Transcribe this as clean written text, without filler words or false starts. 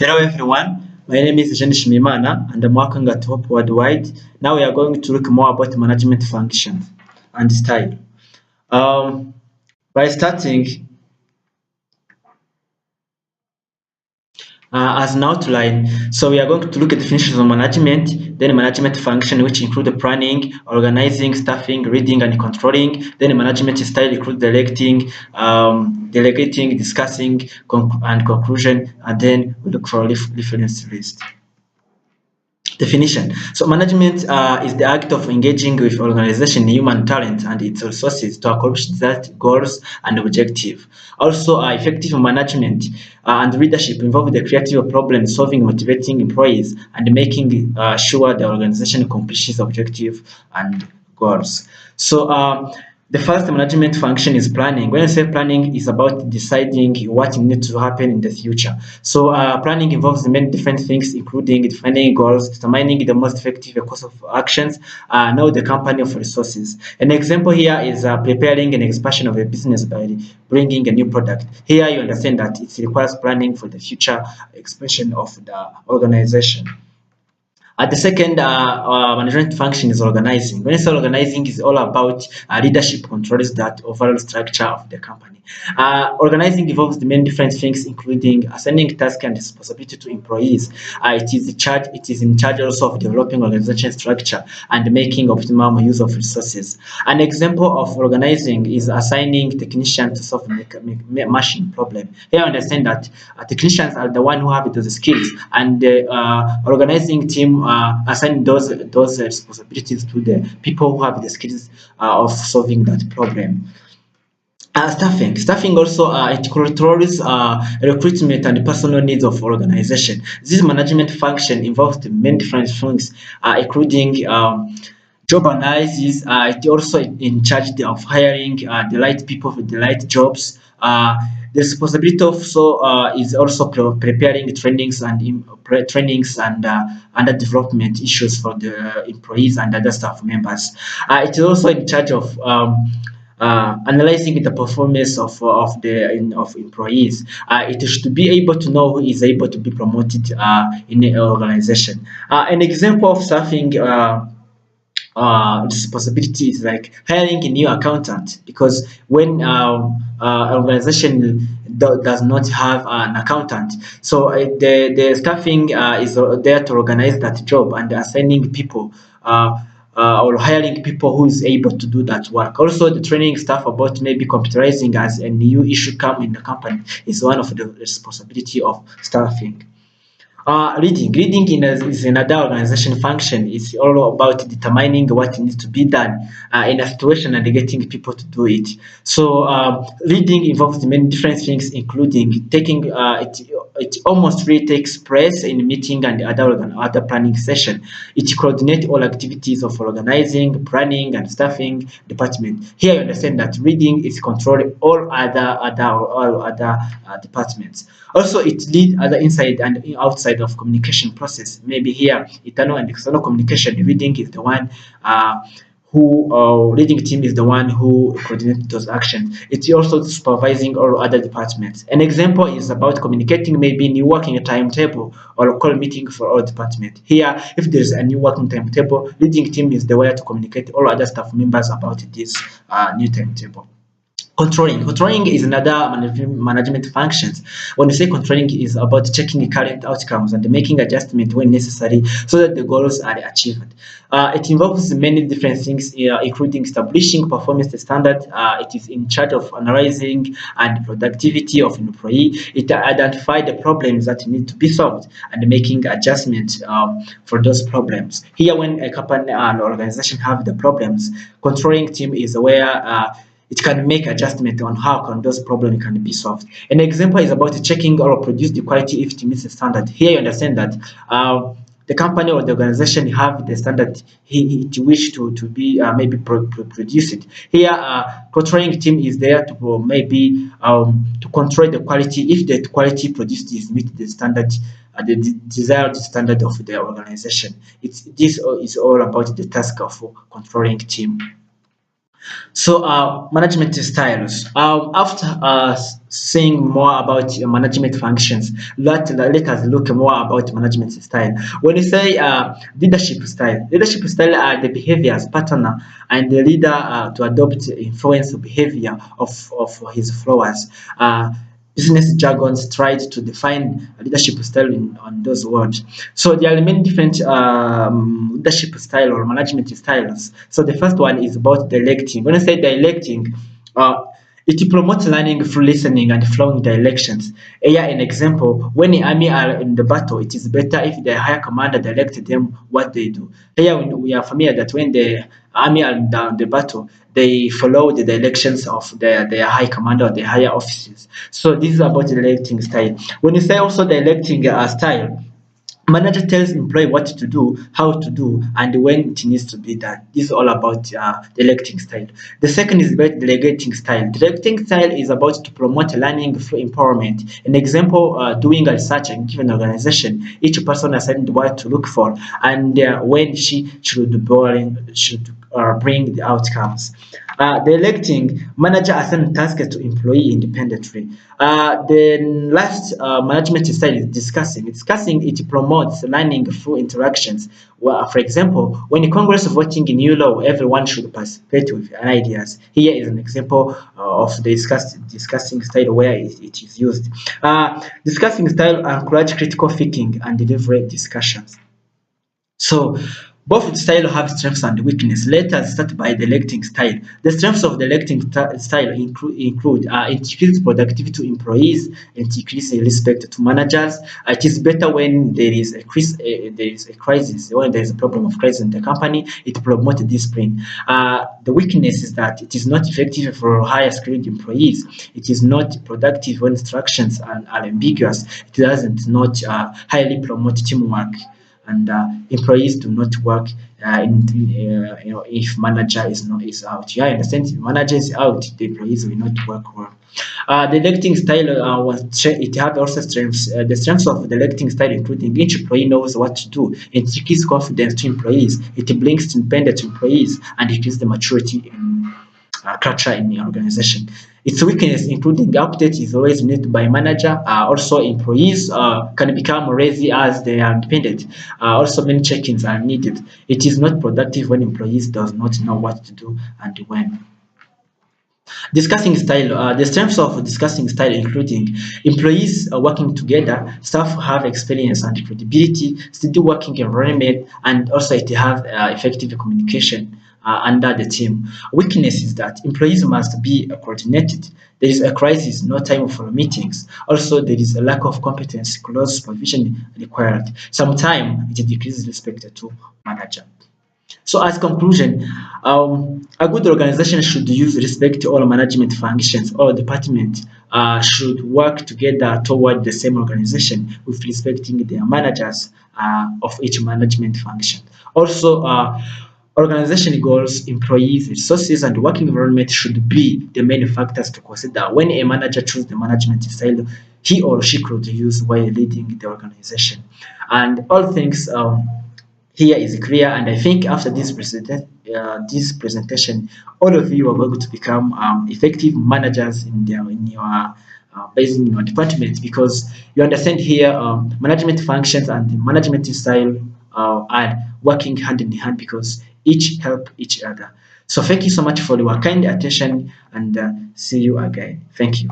Hello everyone, my name is Eugene and I'm working at Hope Worldwide. Now we are going to look more about management functions and style. Um, by starting, as an outline, so we are going to look at definitions of management, then management function, which include the planning, organizing, staffing, reading, and controlling. Then management style include directing, delegating, discussing, and conclusion, and then we look for a reference list. Definition. So management is the act of engaging with organization, human talent, and its resources to accomplish desired goals and objective. Also, effective management and leadership involve the creative problem solving, motivating employees, and making sure the organization accomplishes objective and goals. So the first management function is planning. When I say planning, is about deciding what needs to happen in the future. So planning involves many different things, including defining goals, determining the most effective course of actions, know the company of resources. An example here is preparing an expansion of a business by bringing a new product. Here you understand that it requires planning for the future expansion of the organization. The second management function is organizing. When I say organizing, is all about leadership controls that overall structure of the company. Organizing involves the many different things, including assigning tasks and responsibility to employees. It is in charge also of developing organization structure and making optimum use of resources. An example of organizing is assigning technicians to solve machine problem. Here, understand that technicians are the one who have those skills, and the organizing team assign those responsibilities to the people who have the skills of solving that problem. Staffing also it controls recruitment and personal needs of organization. This management function involves the many different things, including job analysis. It also in charge of hiring the right people for the right jobs. The responsibility also is also preparing trainings and under development issues for the employees and other staff members. It is also in charge of analyzing the performance of employees. It is to be able to know who is able to be promoted in the organization. An example of staffing responsibilities like hiring a new accountant, because when organization does not have an accountant, so the staffing is there to organize that job and assigning people or hiring people who is able to do that work. Also, the training staff about maybe computerizing as a new issue come in the company is one of the responsibility of staffing. Is another organization function. It's all about determining what needs to be done in a situation and getting people to do it. So leading involves many different things, including taking it almost really takes place in meeting and other planning session. It coordinates all activities of organizing, planning, and staffing department. Here you understand that reading is controlling all other departments. Also, it leads other inside and outside of communication process. Maybe here, internal and external communication. Reading is the one leading team is the one who coordinates those actions. It's also supervising all other departments. An example is about communicating maybe new working timetable or a call meeting for all departments. Here, if there's a new working timetable, leading team is the way to communicate all other staff members about this new timetable. Controlling is another management functions. When we say controlling, is about checking current outcomes and making adjustment when necessary so that the goals are achieved. It involves many different things, including establishing performance standard. It is in charge of analyzing and productivity of employee. It identifies the problems that need to be solved and making adjustments for those problems. Here, when a company and organization have the problems, controlling team is aware. It can make adjustment on how can those problems can be solved. An example is about checking or produce the quality if it meets the standard. Here you understand that the company or the organization have the standard he wish to be maybe produce it. Here, controlling team is there to maybe to control the quality if the quality produced is meet the standard. The desired standard of the organization. This is all about the task of controlling team. So management styles. After saying more about management functions, let us look more about management style. When you say leadership style are the behaviors, pattern, and the leader to adopt influence behavior of his followers. Business jargons tried to define leadership style on those words. So there are many different leadership style or management styles. So the first one is about directing. When I say directing, uh, it promotes learning through listening and following directions. Here, an example, when the army are in the battle, it is better if the higher commander directs them what they do. Here, we are familiar that when the army are down the battle, they follow the directions of their high commander or the higher officers. So this is about directing style. When you say also directing style, manager tells employee what to do, how to do, and when it needs to be done. This is all about directing style. The second is about delegating style. Directing style is about to promote learning through empowerment. An example, doing research and given organization, each person assigned what to look for and when she should bring the outcomes. The electing manager assign tasks to employee independently. The last management style is discussing. Discussing it promotes learning through interactions. Well, for example, when the Congress is voting a new law, everyone should participate with ideas. Here is an example of the discussing style where it is used. Discussing style encourage critical thinking and delivery discussions. So both style have strengths and weakness. Let us start by the electing style. The strengths of the electing style include increased productivity to employees and increased respect to managers. It is better when there is a crisis, when there is a problem of crisis in the company. It promotes discipline. The weakness is that it is not effective for higher skilled employees. It is not productive when instructions are ambiguous. It doesn't not highly promote teamwork and employees do not work if manager is out. Yeah, I understand if manager is out, the employees will not work well. The electing style it has also strengths. The strengths of the electing style including each employee knows what to do. It gives confidence to employees. It brings independence to employees and it gives the maturity in culture in the organization. Its weakness, including the update, is always needed by manager. Also, employees can become lazy as they are independent. Also, many check-ins are needed. It is not productive when employees does not know what to do and when. Discussing style, the strengths of discussing style including employees working together, staff have experience and credibility, steady working environment, and also it have effective communication under the team. Weakness is that employees must be coordinated. There is a crisis, no time for meetings. Also, there is a lack of competence, close supervision required. Sometimes it decreases respect to manager. So as conclusion, a good organization should use respect to all management functions. All departments should work together toward the same organization with respecting their managers of each management function. Also, organization goals, employees, resources, and working environment should be the main factors to consider when a manager chooses the management style he or she could use while leading the organization. And all things here is clear, and I think after this presentation, all of you are going to become effective managers in your based in your department because you understand here management functions and the management style are working hand in hand because each help each other. So thank you so much for your kind attention and see you again. Thank you.